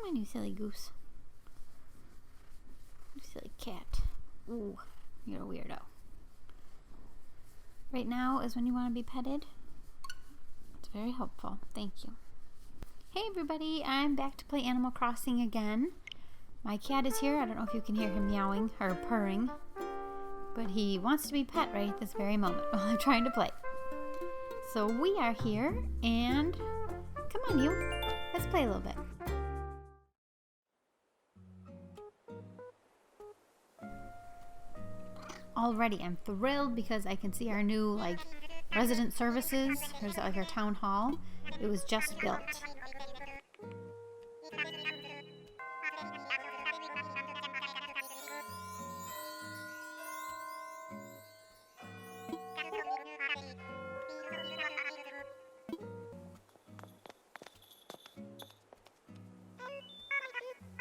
on, you silly goose. You silly cat. Ooh, you're a weirdo. Right now is when you want to be petted. It's very helpful. Thank you. Hey everybody, I'm back to play Animal Crossing again. My cat is here. I don't know if you can hear him meowing or purring, but he wants to be pet right at this very moment while I'm trying to play. So we are here, and come on you, let's play a little bit. Already I'm thrilled because I can see our new resident services. There's our town hall. It was just built.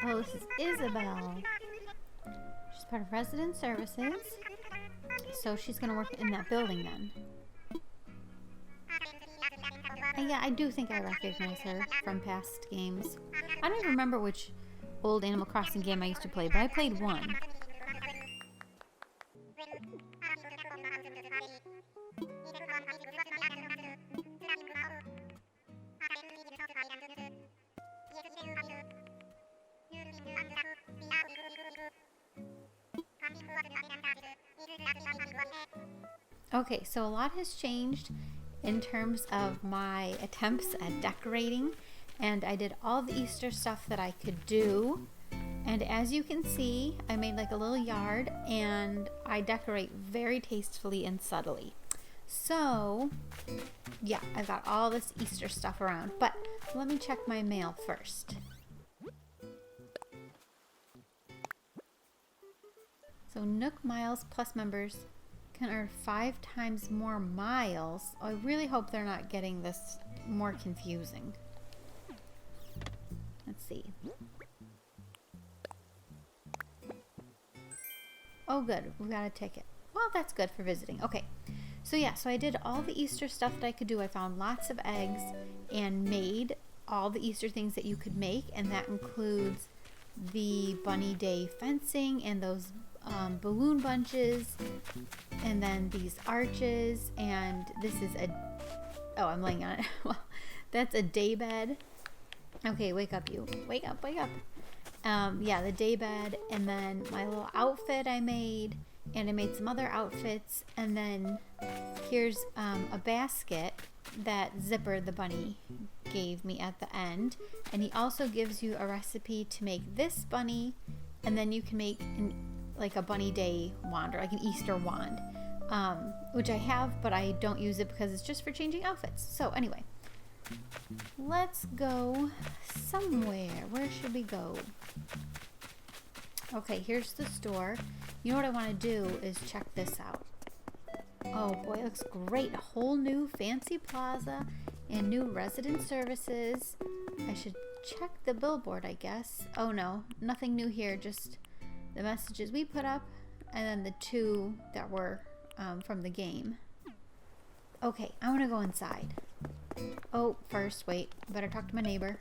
Oh, this is Isabel. She's part of resident services. So she's going to work in that building then. Yeah, I do think I recognize her from past games. I don't even remember which old Animal Crossing game I used to play, but I played one. Okay, so a lot has changed in terms of my attempts at decorating, and I did all the Easter stuff that I could do. And as you can see, I made a little yard, and I decorate very tastefully and subtly. So yeah, I've got all this Easter stuff around, but let me check my mail first. So Nook Miles Plus members can earn 5 times more miles. I really hope they're not getting this more confusing. Let's see. Oh good, we got a ticket. Well, that's good for visiting. Okay, so yeah, so I did all the Easter stuff that I could do. I found lots of eggs and made all the Easter things that you could make, and that includes the Bunny Day fencing and those balloon bunches, and then these arches, and this is oh, I'm laying on it. Well, that's a day bed. Okay, wake up you. Wake up, wake up. Yeah, the day bed, and then my little outfit I made, and I made some other outfits, and then here's a basket that Zipper the bunny gave me at the end, and he also gives you a recipe to make this bunny, and then you can make a bunny day wand, or an Easter wand, which I have, but I don't use it because it's just for changing outfits. So anyway, let's go somewhere. Where should we go? Okay, here's the store. You know what I want to do is check this out. Oh boy, it looks great. A whole new fancy plaza and new resident services. I should check the billboard, I guess. Oh no, nothing new here, just the messages we put up, and then the 2 that were from the game. Okay, I want to go inside. Oh, first, wait, better talk to my neighbor.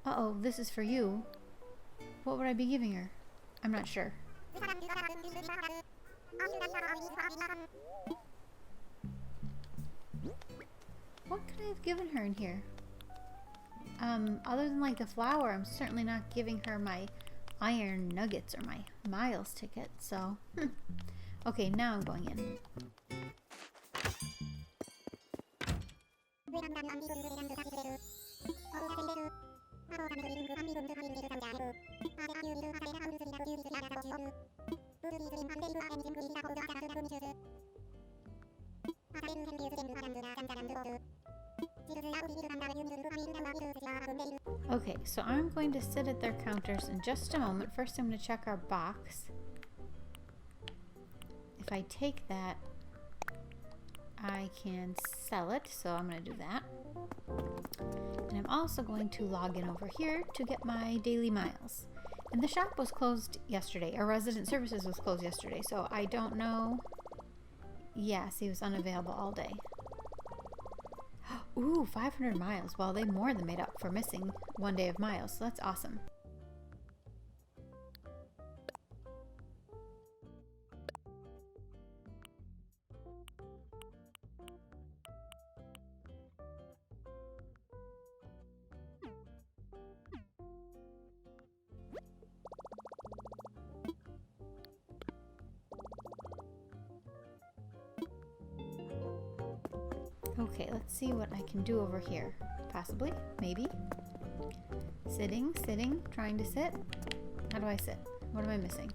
Uh-oh, this is for you. What would I be giving her? I'm not sure. What could I have given her in here? Other than the flower, I'm certainly not giving her my iron nuggets or my miles ticket, so okay, now I'm going in. Okay, so I'm going to sit at their counters in just a moment. First, I'm going to check our box. If I take that, I can sell it, so I'm going to do that. And I'm also going to log in over here to get my daily miles. And the shop was closed yesterday. Our resident services was closed yesterday, so I don't know. Yes, he was unavailable all day. Ooh, 500 miles. Well, they more than made up for missing 1 day of miles, so that's awesome. Okay, let's see what I can do over here. Possibly, maybe. Sitting, trying to sit. How do I sit? What am I missing?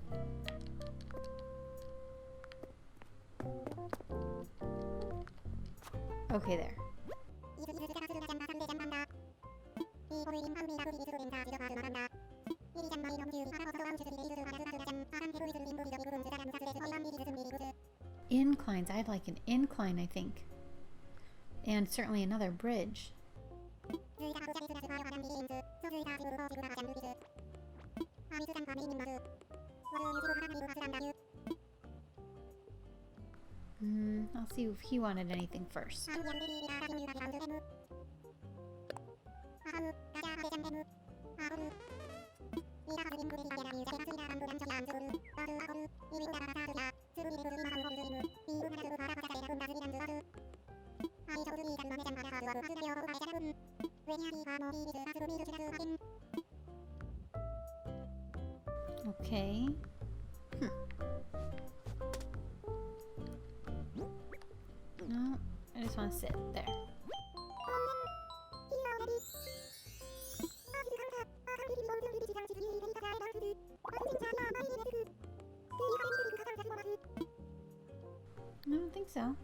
Okay, there. Inclines. I'd like an incline, I think. And certainly another bridge. I'll see if he wanted anything first. Okay. No, I just want to sit there. I don't think so.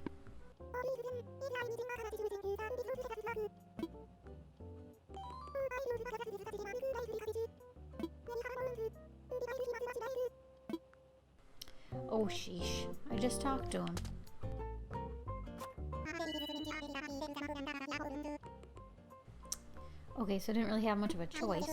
Oh, sheesh. I just talked to him. Okay, so I didn't really have much of a choice.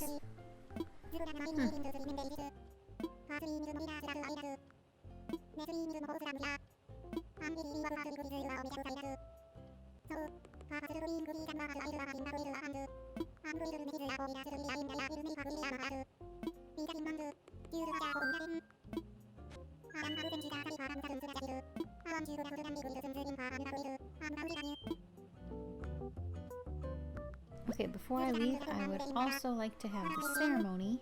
Okay, before I leave, I would also like to have the ceremony.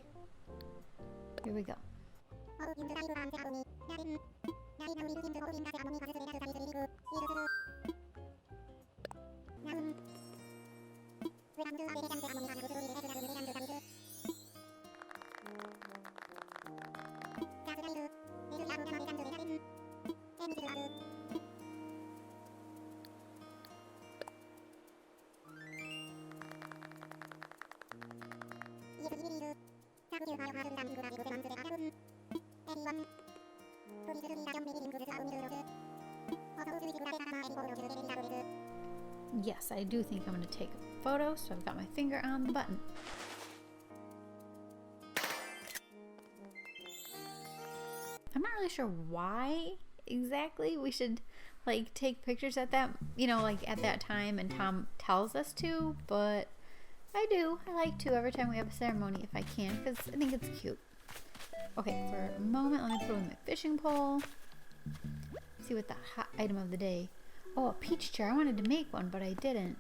Here we go. Yes, I do think I'm going to take a photo, so I've got my finger on the button. I'm not really sure why exactly we should like take pictures at that, like at that time and Tom tells us to, but I do. I like to every time we have a ceremony if I can, because I think it's cute. Okay, for a moment, let me put in my fishing pole. See what the hot item of the day. Oh, a peach chair. I wanted to make one, but I didn't.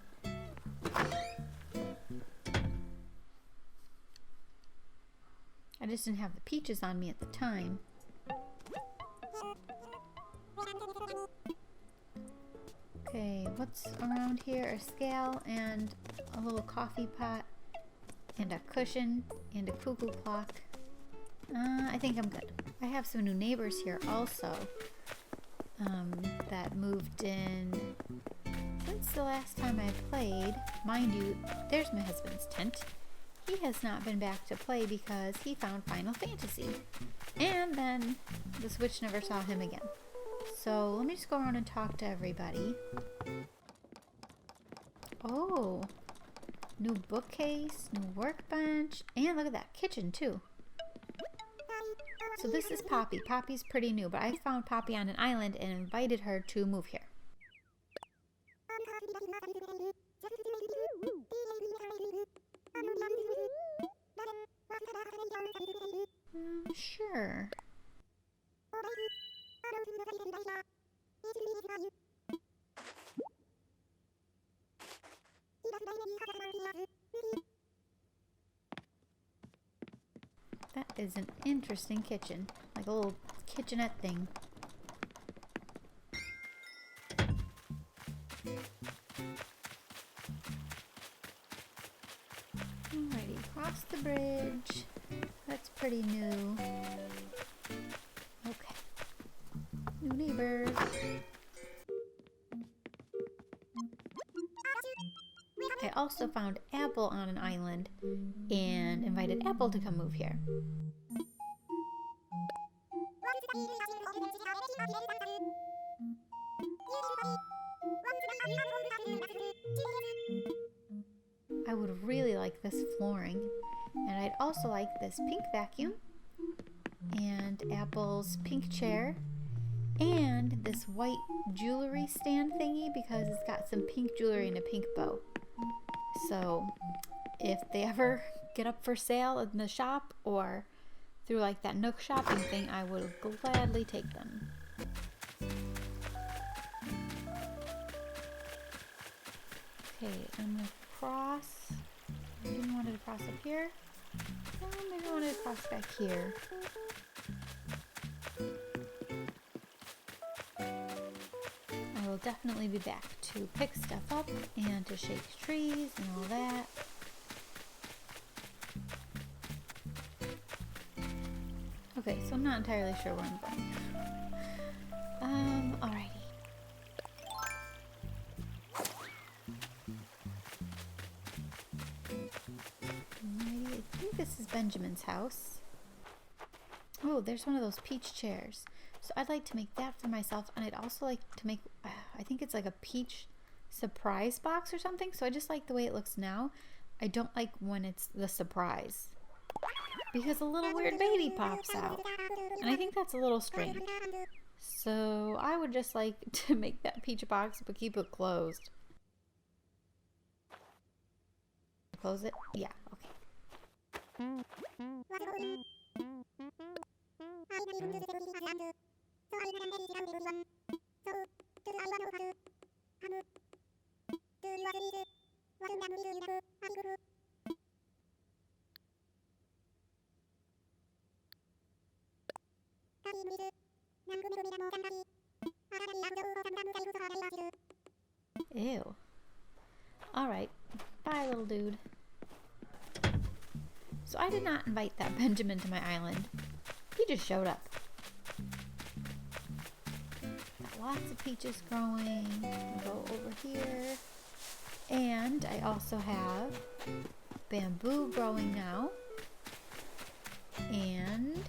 I just didn't have the peaches on me at the time. Okay, what's around here? A scale and a little coffee pot and a cushion and a cuckoo clock. I think I'm good. I have some new neighbors here also that moved in since the last time I played. Mind you, there's my husband's tent. He has not been back to play because he found Final Fantasy. And then the Switch never saw him again. So let me just go around and talk to everybody. Oh, new bookcase, new workbench, and look at that kitchen too. So this is Poppy. Poppy's pretty new, but I found Poppy on an island and invited her to move here. Sure. That is an interesting kitchen, like a little kitchenette thing. Alrighty, cross the bridge. That's pretty new. Okay. New neighbors. I also found Apple on an island and invited Apple to come move here. I would really like this flooring, and I'd also like this pink vacuum and Apple's pink chair and this white jewelry stand thingy because it's got some pink jewelry and a pink bow. So if they ever get up for sale in the shop or through like that Nook shopping thing, I would gladly take them. Okay, I'm gonna cross. I didn't want it to cross up here. Well, maybe I wanted to cross back here. I will definitely be back to pick stuff up and to shake trees and all that. Okay, so I'm not entirely sure where I'm going. Alrighty. I think this is Benjamin's house. Oh, there's one of those peach chairs. So I'd like to make that for myself, and I'd also like to make, I think it's like a peach surprise box or something. So I just like the way it looks now. I don't like when it's the surprise, because a little weird baby pops out, and I think that's a little strange. So I would just like to make that peach box, but keep it closed. Close it? Yeah, okay. Ew. Alright. Bye, little dude. So I did not invite that Benjamin to my island. He just showed up. Got lots of peaches growing. I'll go over here. And I also have bamboo growing now. And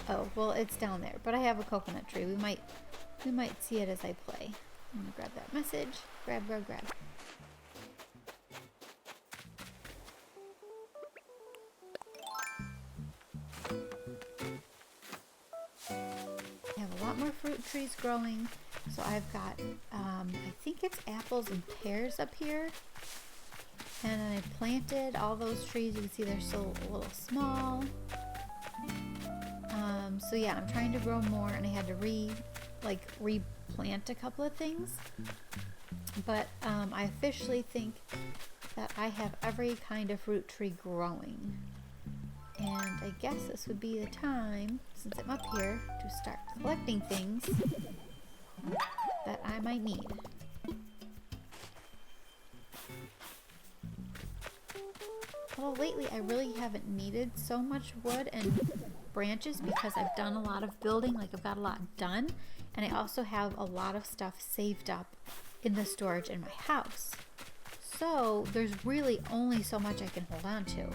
oh, well, it's down there, but I have a coconut tree. We might see it as I play. I'm gonna grab that message. Grab. I have a lot more fruit trees growing. So I've got, I think it's apples and pears up here. And then I planted all those trees. You can see they're still a little small. So yeah, I'm trying to grow more, and I had to replant a couple of things. But I officially think that I have every kind of fruit tree growing. And I guess this would be the time, since I'm up here, to start collecting things that I might need. Although lately I really haven't needed so much wood and branches because I've done a lot of building, like I've got a lot done, and I also have a lot of stuff saved up in the storage in my house. So there's really only so much I can hold on to.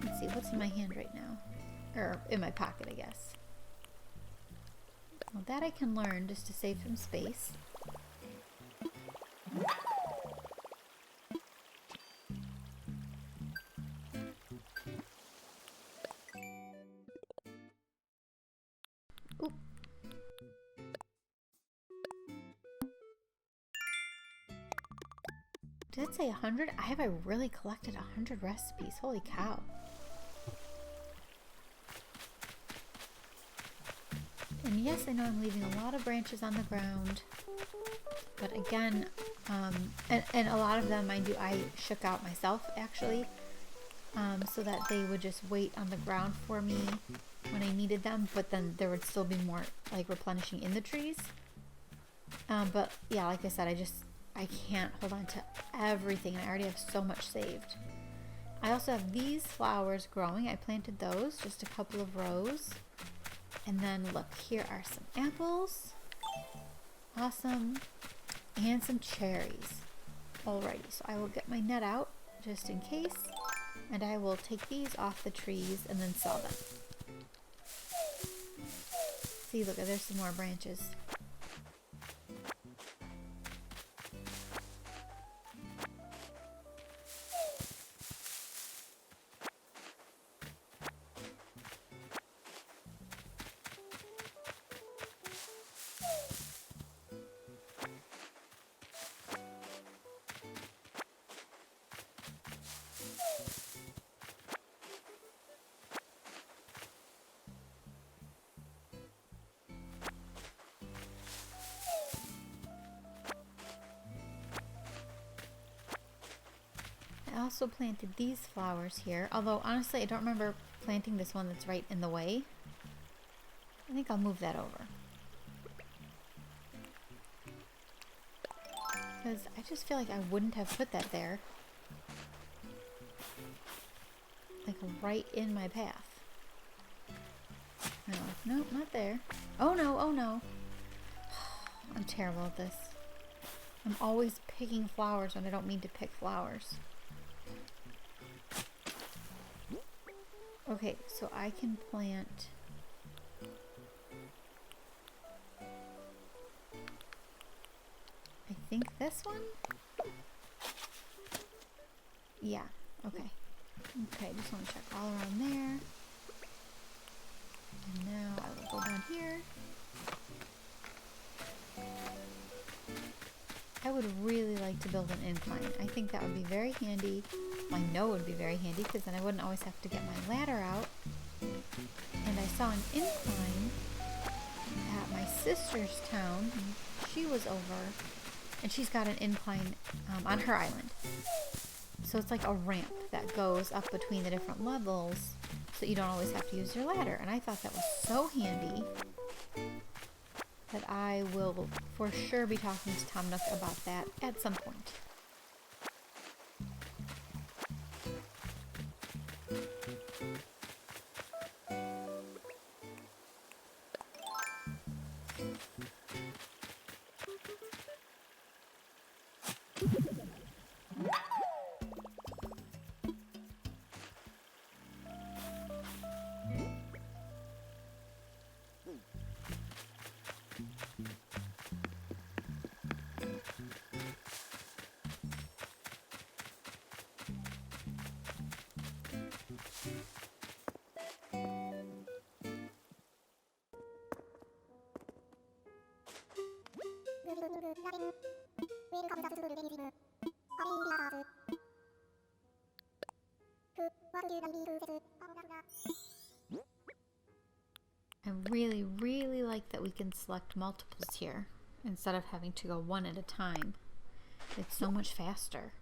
Let's see, what's in my hand right now? Or in my pocket, I guess. Well, that I can learn just to save some space. Oop. Did it say 100? Have I really collected 100 recipes? Holy cow. And yes, I know I'm leaving a lot of branches on the ground, but again, and a lot of them, mind you, I shook out myself actually, so that they would just wait on the ground for me when I needed them, but then there would still be more like replenishing in the trees. But yeah, like I said, I can't hold on to everything. I already have so much saved. I also have these flowers growing. I planted those, just a couple of rows. And then look, here are some apples. Awesome. And some cherries. Alrighty, so I will get my net out just in case. And I will take these off the trees and then sell them. See, look, there's some more branches. I also planted these flowers here, although honestly I don't remember planting this one that's right in the way. I think I'll move that over. Because I just feel like I wouldn't have put that there. Like right in my path. No, nope, not there. Oh no, oh no. I'm terrible at this. I'm always picking flowers when I don't mean to pick flowers. Okay, so I can plant I think this one? Yeah, okay. Okay, just want to check all around there. And now I will go down here. I would really like to build an incline. I think that would be very handy. I know it would be very handy because then I wouldn't always have to get my ladder out. And I saw an incline at my sister's town. She was over and she's got an incline on her island. So it's like a ramp that goes up between the different levels so you don't always have to use your ladder. And I thought that was so handy that I will for sure be talking to Tom Nook about that at some point. I really, really like that we can select multiples here instead of having to go one at a time. It's so much faster.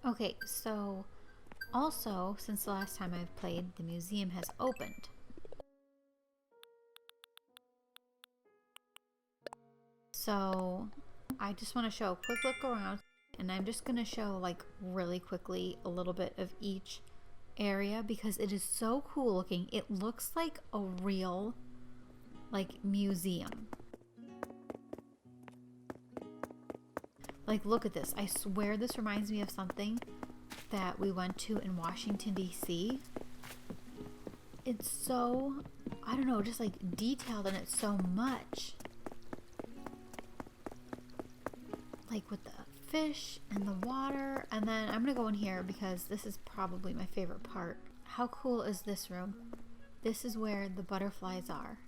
Okay, so also, since the last time I've played, the museum has opened. So I just want to show a quick look around, and I'm just going to show like really quickly a little bit of each area because it is so cool looking. It looks like a real like museum. Like, look at this. I swear this reminds me of something that we went to in Washington, D.C. It's so, I don't know, just like detailed in it so much. Like with the fish and the water. And then I'm gonna go in here because this is probably my favorite part. How cool is this room? This is where the butterflies are.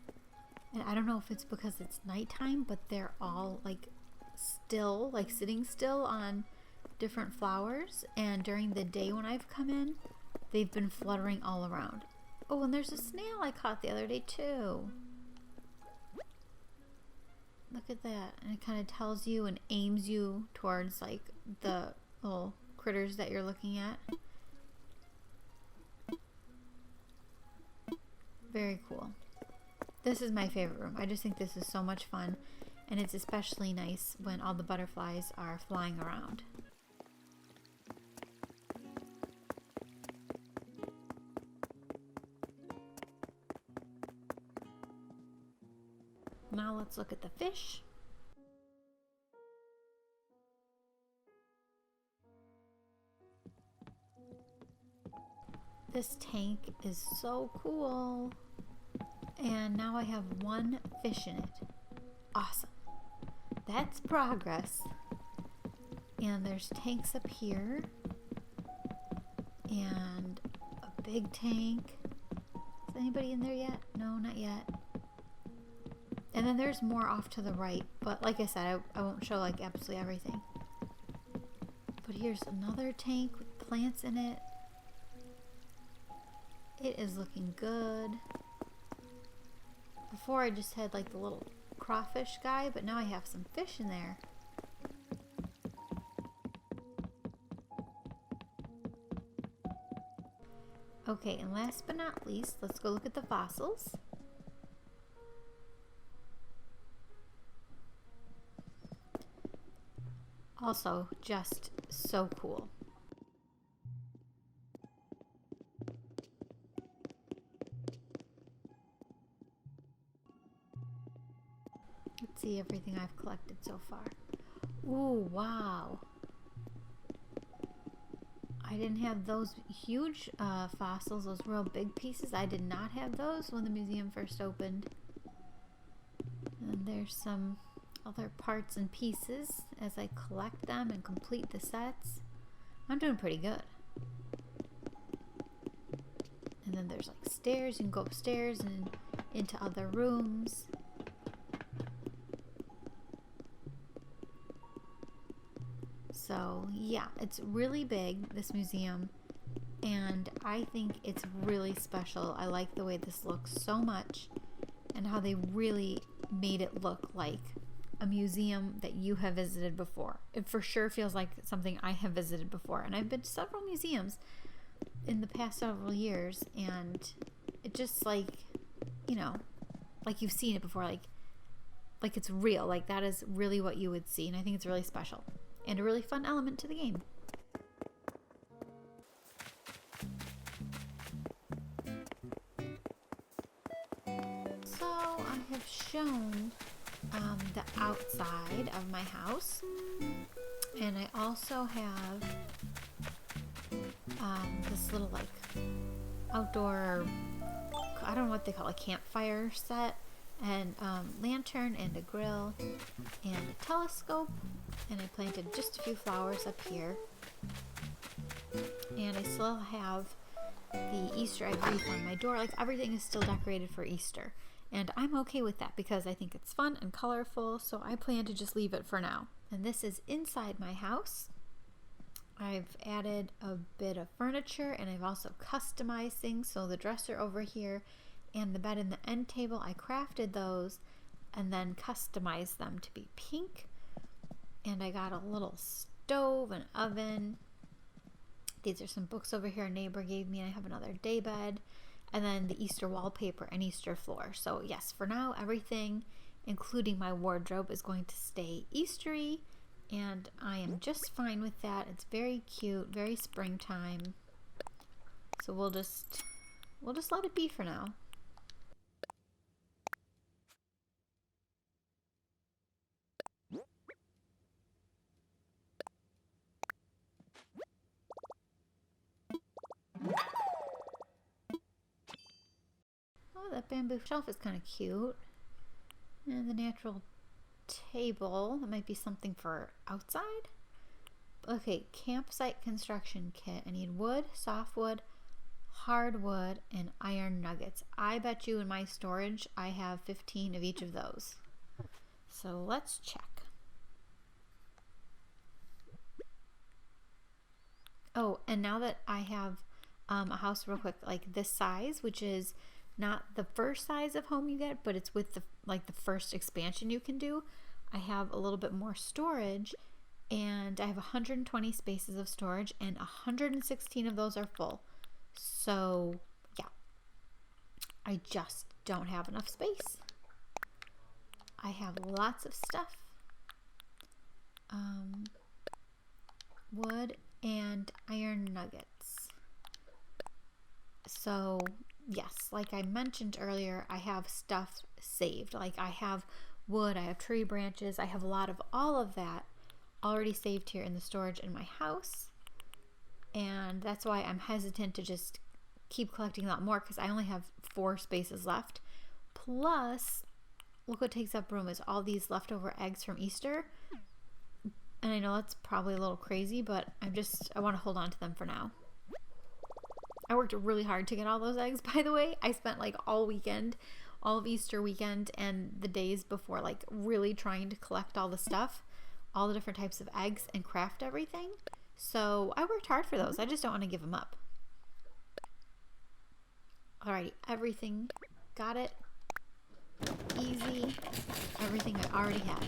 And I don't know if it's because it's nighttime, but they're all like still, like sitting still on different flowers. And during the day when I've come in, they've been fluttering all around. Oh, and there's a snail I caught the other day too. Look at that. And it kind of tells you and aims you towards like the little critters that you're looking at. Very cool. This is my favorite room. I just think this is so much fun, and it's especially nice when all the butterflies are flying around. Now let's look at the fish. This tank is so cool. And now I have one fish in it. Awesome. That's progress. And there's tanks up here. And a big tank. Is anybody in there yet? No, not yet. And then there's more off to the right. But like I said, I won't show like absolutely everything. But here's another tank with plants in it. It is looking good. Before I just had like the little crawfish guy, but now I have some fish in there. Okay, and last but not least, let's go look at the fossils. Also, just so cool. Let's see everything I've collected so far. Ooh, wow. I didn't have those huge fossils, those real big pieces. I did not have those when the museum first opened. And there's some other parts and pieces as I collect them and complete the sets. I'm doing pretty good. And then there's like stairs. You can go upstairs and into other rooms. So yeah, it's really big, this museum, and I think it's really special. I like the way this looks so much and how they really made it look like a museum that you have visited before. It for sure feels like something I have visited before, and I've been to several museums in the past several years, and it just like, you know, like you've seen it before, like it's real, like that is really what you would see, and I think it's really special. And a really fun element to the game. So I have shown the outside of my house, and I also have this little like outdoor, I don't know what they call it, a campfire set, and lantern and a grill and a telescope. And I planted just a few flowers up here. And I still have the Easter egg wreath on my door. Like everything is still decorated for Easter. And I'm okay with that because I think it's fun and colorful. So I plan to just leave it for now. And this is inside my house. I've added a bit of furniture and I've also customized things. So the dresser over here and the bed and the end table, I crafted those and then customized them to be pink. And I got a little stove, an oven. These are some books over here a neighbor gave me. I have another day bed. And then the Easter wallpaper and Easter floor. So yes, for now, everything, including my wardrobe, is going to stay Eastery. And I am just fine with that. It's very cute, very springtime. So we'll just let it be for now. Oh, that bamboo shelf is kind of cute. And the natural table, that might be something for outside. Okay, campsite construction kit. I need wood, softwood, hardwood, and iron nuggets. I bet you in my storage I have 15 of each of those. So let's check. Oh, and now that I have a house real quick like this size, which is not the first size of home you get, but it's with the first expansion you can do, I have a little bit more storage, and I have 120 spaces of storage, and 116 of those are full. So yeah, I just don't have enough space. I have lots of stuff. Wood and iron nuggets. So yes, like I mentioned earlier, I have stuff saved. Like I have wood, I have tree branches, I have a lot of all of that already saved here in the storage in my house. And that's why I'm hesitant to just keep collecting a lot more, because I only have 4 spaces left. Plus, look what takes up room is all these leftover eggs from Easter. And I know that's probably a little crazy, but I want to hold on to them for now. I worked really hard to get all those eggs, by the way. I spent like all of Easter weekend and the days before, like really trying to collect all the stuff, all the different types of eggs, and craft everything. So I worked hard for those. I just don't want to give them up. Alrighty, everything. Got it. Easy. Everything I already had.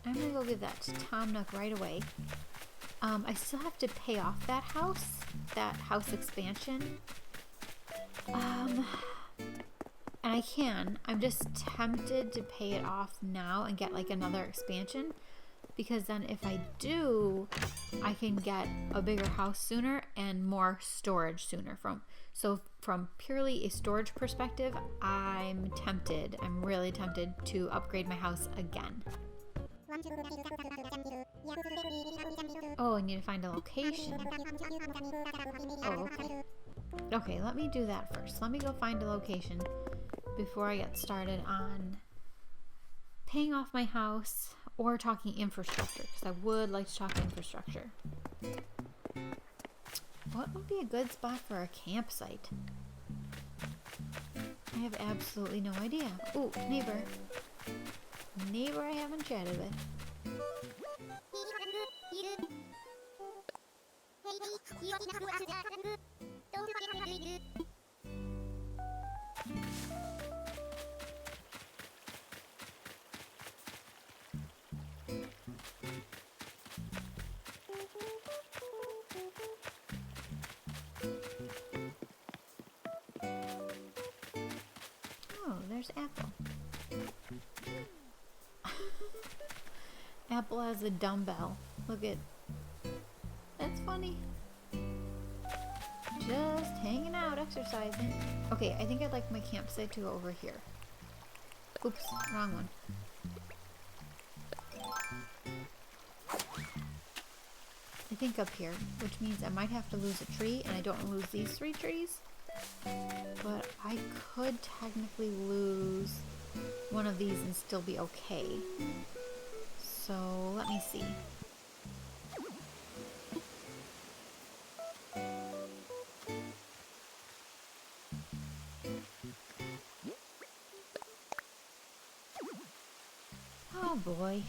I'm gonna go give that to Tom Nook right away. I still have to pay off that house expansion. And I can. I'm just tempted to pay it off now and get like another expansion, because then if I do, I can get a bigger house sooner and more storage sooner. From purely a storage perspective, I'm really tempted to upgrade my house again. Oh, I need to find a location. Oh, okay. Okay, let me do that first. Let me go find a location before I get started on paying off my house or talking infrastructure, because I would like to talk infrastructure. What would be a good spot for a campsite? I have absolutely no idea. Ooh, neighbor. Neighbor I haven't chatted with. Oh, there's Apple. Apple has a dumbbell. Look at... That's funny. Just hanging out, exercising. Okay, I think I'd like my campsite to go over here. Oops, wrong one. I think up here, which means I might have to lose a tree, and I don't want to lose these 3 trees. But I could technically lose one of these and still be okay. So let me see. Oh boy.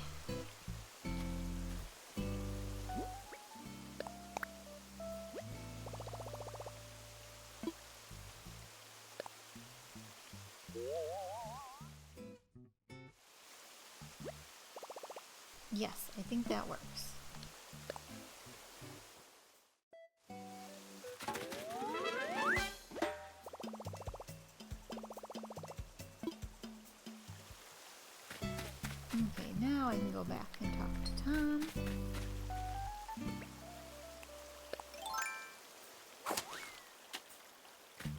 Yes, I think that works. Okay, now I can go back and talk to Tom.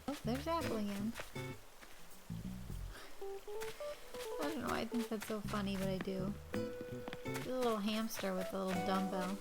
Oh, there's Apple again. I don't know, I think that's so funny, but I do. The little hamster with the little dumbbell.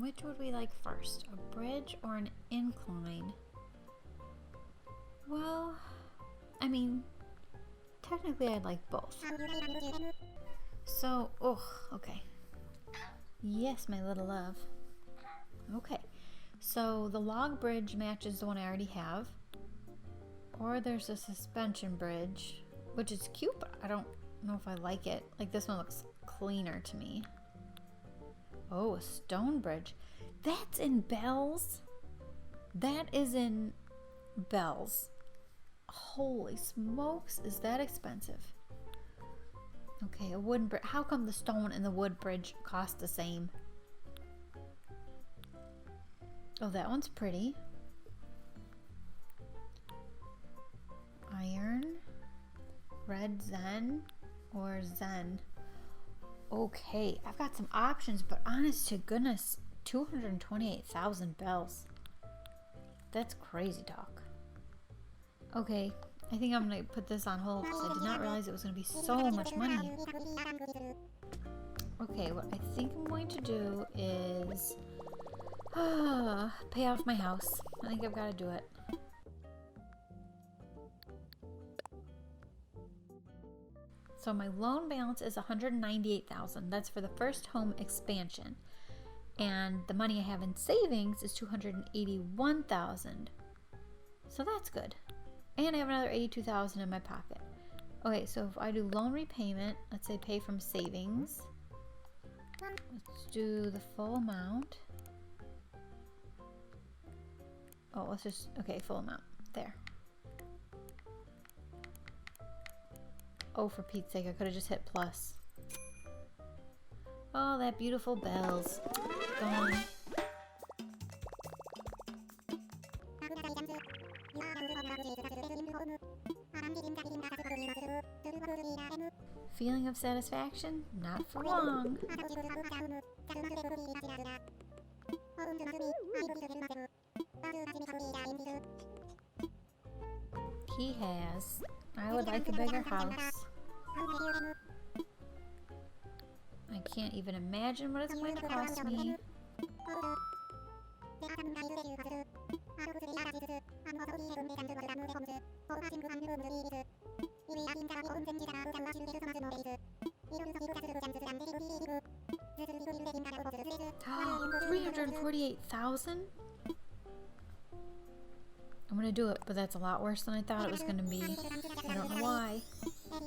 Which would we like first? A bridge or an incline? Well, I mean, technically I'd like both. So, okay. Yes, my little love. Okay, so the log bridge matches the one I already have. Or there's a suspension bridge, which is cute, but I don't know if I like it. Like, this one looks cleaner to me. Oh, a stone bridge. That's in Bells. That is in Bells. Holy smokes, is that expensive? Okay, a wooden bridge. How come the stone and the wood bridge cost the same? Oh, that one's pretty. Iron, red zen, or zen. Okay, I've got some options, but honest to goodness, 228,000 bells. That's crazy talk. Okay, I think I'm gonna put this on hold because I did not realize it was gonna be so much money. Okay, what I think I'm going to do is pay off my house. I think I've got to do it. So my loan balance is $198,000. That's for the first home expansion. And the money I have in savings is $281,000. So that's good. And I have another $82,000 in my pocket. Okay, so if I do loan repayment, let's say pay from savings. Let's do the full amount. Oh, let's just, okay, full amount. There. Oh, for Pete's sake, I could have just hit plus. Oh, that beautiful bells. Gone. Feeling of satisfaction? Not for long. He has. I would like a bigger house. I can't even imagine what it's going to cost me. $348,000? I'm gonna do it, but that's a lot worse than I thought it was gonna be. I don't know why. I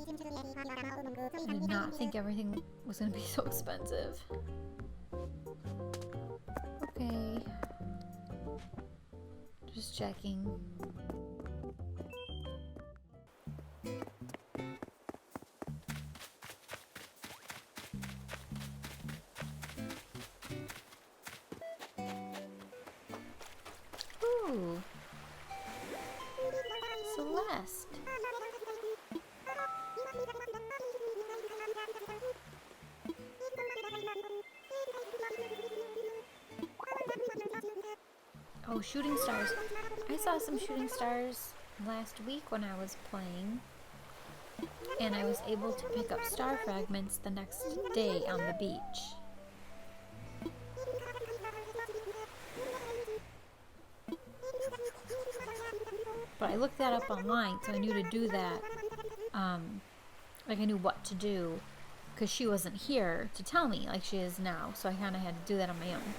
did not think everything was gonna be so expensive. Okay. Just checking. Ooh. Celeste. Oh, shooting stars. I saw some shooting stars last week when I was playing, and I was able to pick up star fragments the next day on the beach. But I looked that up online, so I knew to do that. Like I knew what to do, because she wasn't here to tell me like she is now, so I kind of had to do that on my own.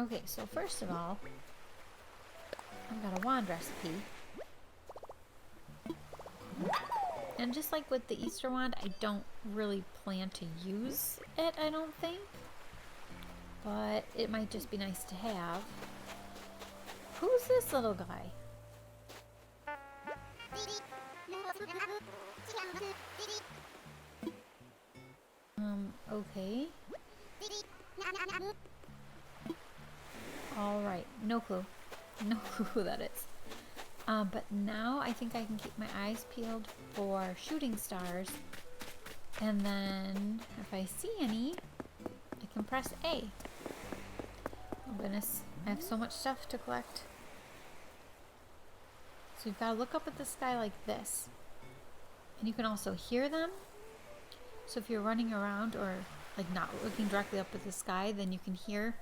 Okay, so first of all, I've got a wand recipe. And just like with the Easter wand, I don't really plan to use it, I don't think. But it might just be nice to have. Who's this little guy? Okay. Alright, no clue. No clue who that is. But now I think I can keep my eyes peeled for shooting stars. And then if I see any, I can press A. Oh goodness, I have so much stuff to collect. So you've got to look up at the sky like this. And you can also hear them. So if you're running around or like not looking directly up at the sky, then you can hear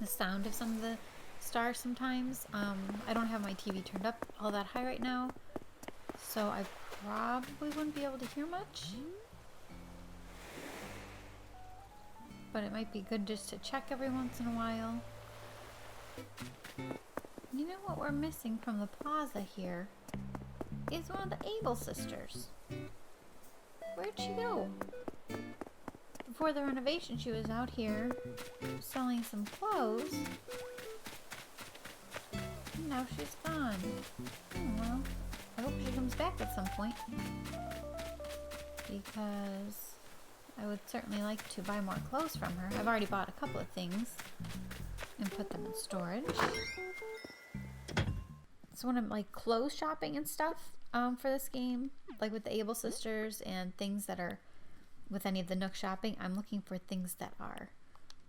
the sound of some of the stars sometimes. I don't have my TV turned up all that high right now, so I probably wouldn't be able to hear much. But it might be good just to check every once in a while. You know what we're missing from the plaza here is one of the Able sisters. Where'd she go? Before the renovation, she was out here selling some clothes. And now she's gone. Oh, well, I hope she comes back at some point. Because I would certainly like to buy more clothes from her. I've already bought a couple of things and put them in storage. So when I'm like clothes shopping and stuff for this game, like with the Able sisters and things that are with any of the Nook shopping, I'm looking for things that are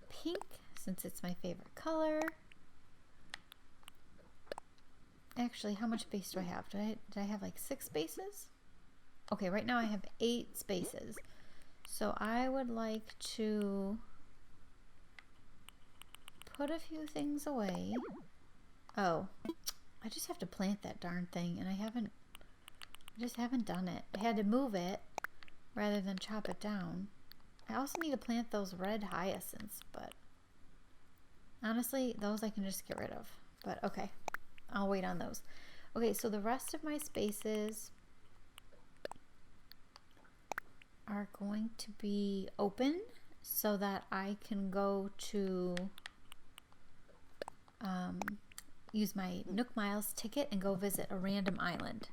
pink, since it's my favorite color. Actually, how much space do I have? Did I have like 6 spaces? Okay, right now I have 8 spaces. So I would like to put a few things away. Oh, I just have to plant that darn thing, and I just haven't done it. I had to move it rather than chop it down. I also need to plant those red hyacinths, but honestly, those I can just get rid of. But okay, I'll wait on those. Okay, so the rest of my spaces are going to be open so that I can go to use my Nook Miles ticket and go visit a random island.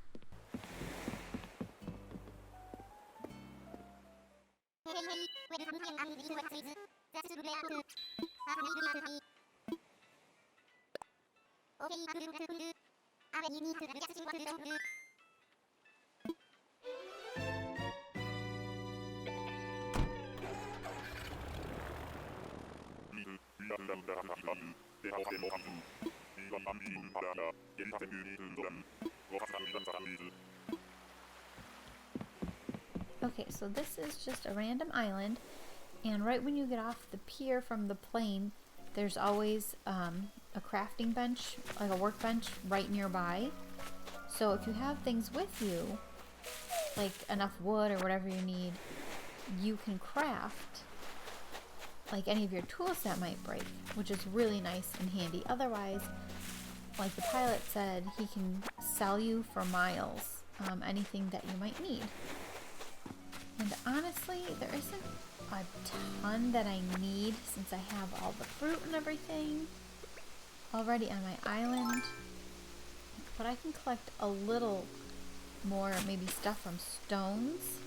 Okay, so this is just a random island, and right when you get off the pier from the plane, there's always a crafting bench, like a workbench right nearby. So if you have things with you, like enough wood or whatever you need, you can craft like any of your tools that might break, which is really nice and handy. Otherwise, like the pilot said, he can sell you for miles anything that you might need. And honestly, there isn't a ton that I need since I have all the fruit and everything already on my island. But I can collect a little more, maybe stuff from stones.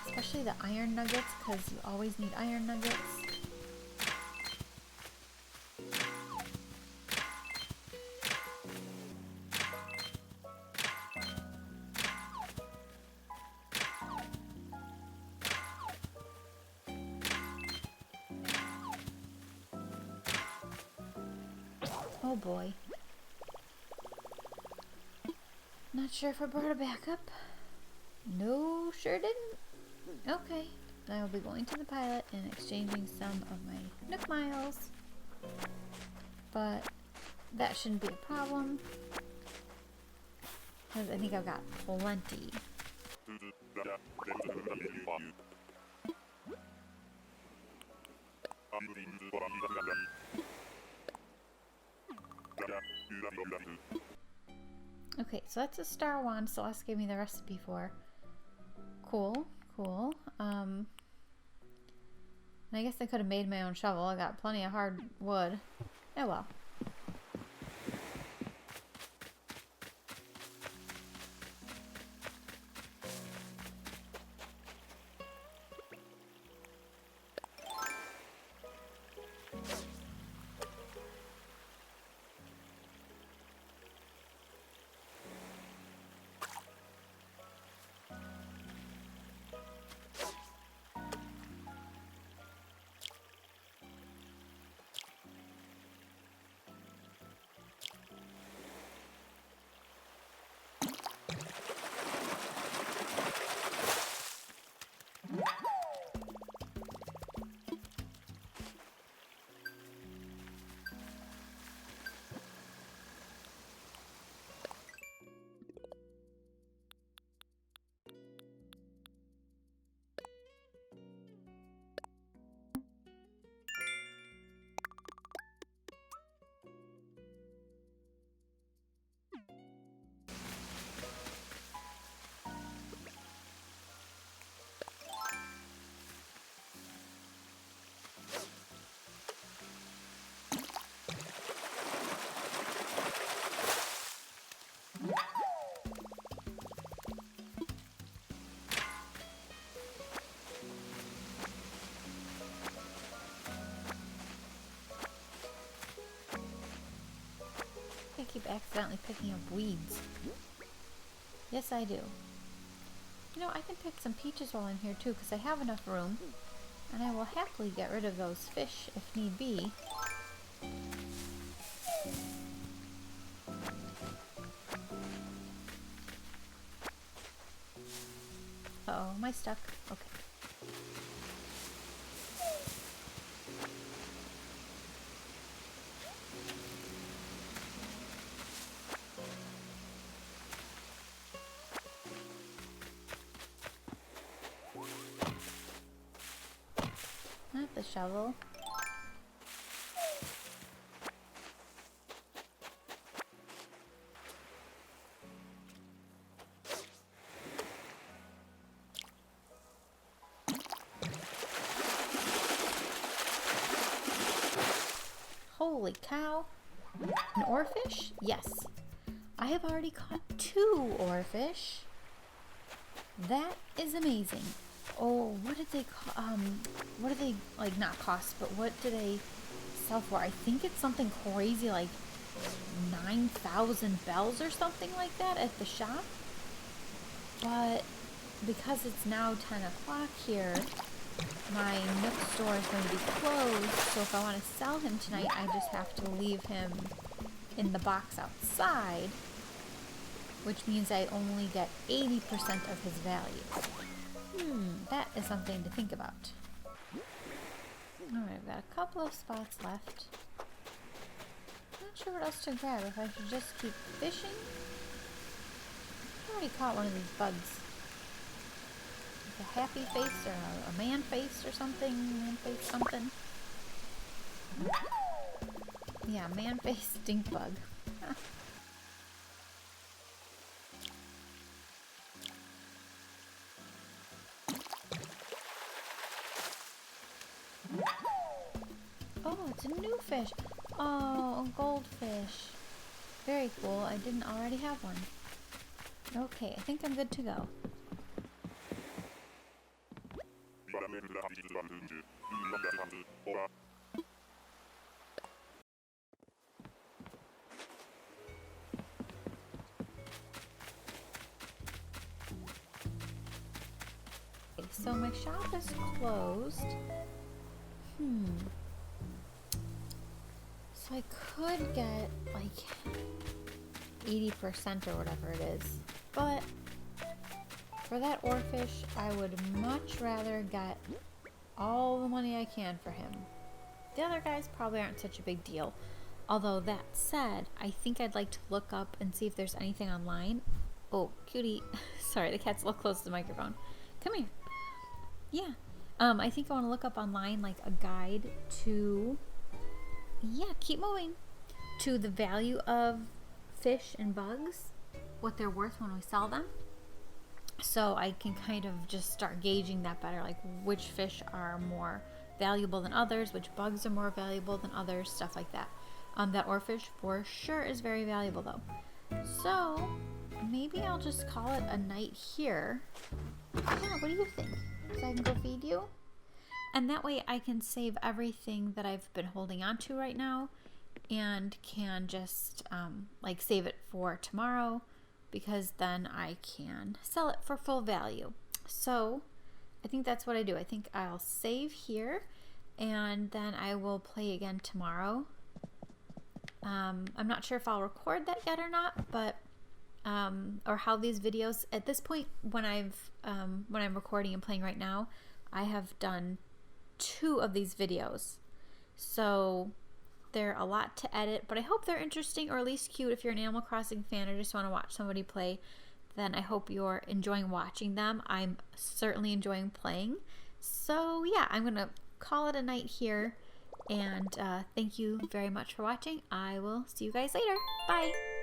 Especially the iron nuggets, because you always need iron nuggets. Oh boy. Not sure if I brought a backup. No, sure didn't. Okay, I will be going to the pilot and exchanging some of my Nook Miles. But that shouldn't be a problem, because I think I've got plenty. Okay, so that's a star wand Celeste gave me the recipe for. Cool, cool. And I guess I could have made my own shovel. I got plenty of hard wood. Oh well. I keep accidentally picking up weeds. Yes, I do. You know, I can pick some peaches while I'm here too, because I have enough room. And I will happily get rid of those fish if need be. Uh-oh, am I stuck? Okay. Not the shovel. Holy cow. An oarfish? Yes. I have already caught 2 oarfish. That is amazing. Oh, what did they what do they, like, not cost, but what do they sell for? I think it's something crazy like 9,000 bells or something like that at the shop. But because it's now 10 o'clock here, my Nook store is going to be closed, so if I want to sell him tonight, I just have to leave him in the box outside, which means I only get 80% of his value. That is something to think about. Alright, I've got a couple of spots left. Not sure what else to grab, if I should just keep fishing. I already caught one of these bugs. Like a happy face or a man face or something. Man face something. Yeah, man face stink bug. Oh, it's a new fish. Oh, a goldfish. Very cool. I didn't already have one. Okay, I think I'm good to go. Okay, so my shop is closed. So I could get like 80% or whatever it is, but for that oarfish, I would much rather get all the money I can for him. The other guys probably aren't such a big deal. Although that said, I think I'd like to look up and see if there's anything online. Oh, cutie. Sorry, the cat's a little close to the microphone. Come here. Yeah. I think I want to look up online like a guide to, yeah, keep moving, to the value of fish and bugs what they're worth when we sell them. So I can kind of just start gauging that better, like which fish are more valuable than others, which bugs are more valuable than others, stuff like that. That oarfish for sure is very valuable though. So maybe I'll just call it a night here. Yeah, what do you think? So I can go feed you? And that way I can save everything that I've been holding on to right now and can just like save it for tomorrow, because then I can sell it for full value. So I think that's what I do. I think I'll save here and then I will play again tomorrow. I'm not sure if I'll record that yet or not, but or how these videos at this point, when I'm recording and playing right now, I have done 2 of these videos, so they're a lot to edit, but I hope they're interesting or at least cute. If you're an Animal Crossing fan or just want to watch somebody play, then I hope you're enjoying watching them. I'm certainly enjoying playing. So yeah, I'm gonna call it a night here, and thank you very much for watching. I will see you guys later. Bye.